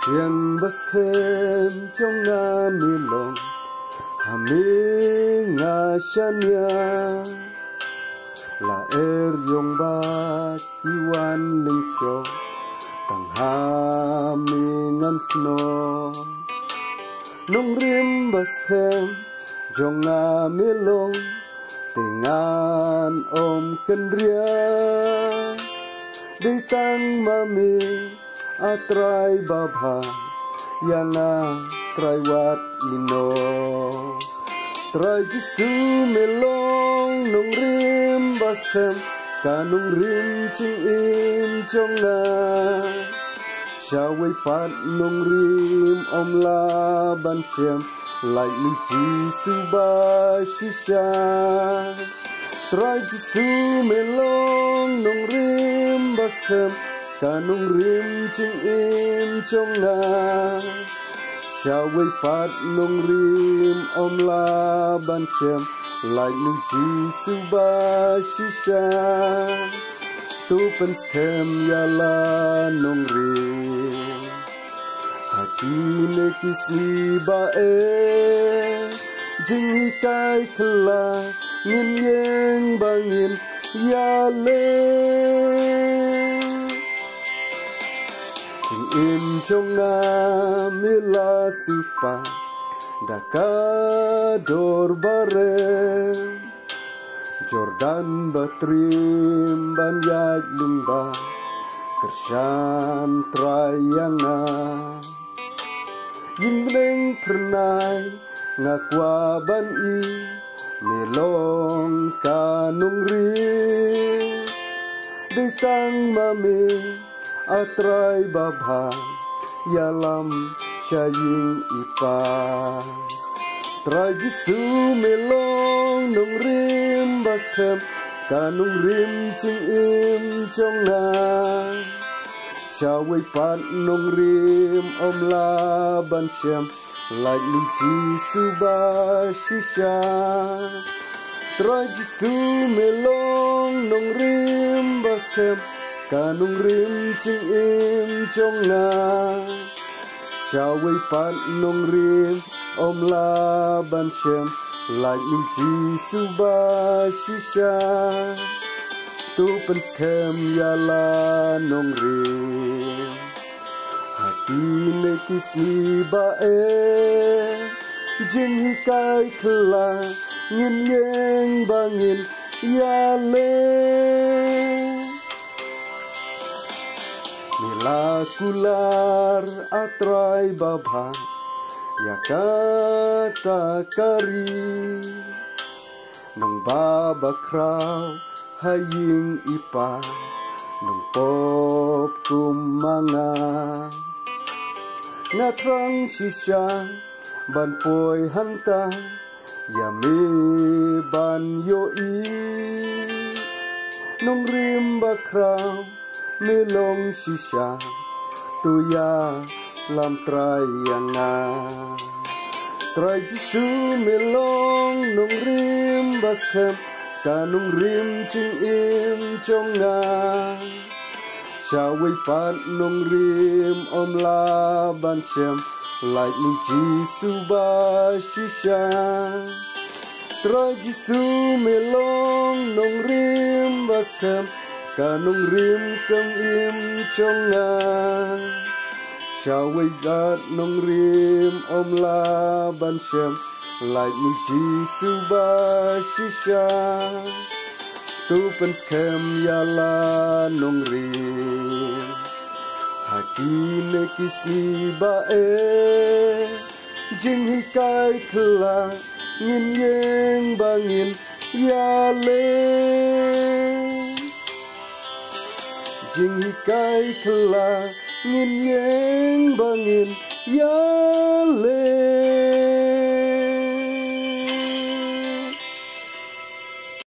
Siang baskem trong nga milong Hami nga syanya La yung bat iwan lingsyo Tang hami ngan snow Nung rim baskem trong nga milong Tingan kendria Di tang mami atrai babha yang atrai wat ino trai jisu melong nung rim baskem kanung rim ching im chonga shawai pat nung rim om la ban chem lai lu jisu ba shisha trai jisu melong nung rim baskem kanung rim ching im chong nga shawai pat nung rim om la ban shem lai nu jisu ba shisha tu pen skem ya la nung rim hati ne kisni ba jing kai kla ngin yeng bangin ya le Im chong na mila sufa Dakador barem Jordan batrim banyag lumba Kersyan trayanga Yinbleng pernay ngakwa ban i Milong kanung rin Ditang mami atrai babha yalam syaying ipa trai jisu melong nung rim baskem kanung rim ching im chonga shawai pat nung rim om la ban shem lai lu jisu ba shisha trai jisu melong nung rim baskem kanung rim ching im chong na shawai pat nung rim om la ban shem lai lu jisu ba shisha tu pen skem ya la nung rim hati ne kisni ba jing hikai kla ngin yeng bangin ya le Mila kular atrai babha ya kata kari nung baba kraw haying ipa nung pop kumanga ngatrang shisha ban poi hanta yami ban yoi nung rim bakraw Milong shisha tuya lam trayanga trai jisu milong nung rim baskem kanung rim ching im chonga shawai pat nung rim om la ban shem lai nu jisu ba shisha trai jisu milong nung rim baskem kanung rim keng im chonga shawai dat nung rim om la ban shem lai nu jisu ba shisha tu pen skem ya la nung rim hati ne kisni ba jing hikai kla ngin yeng bangin ya le Jing hikai kla ngin yeng bangin ya le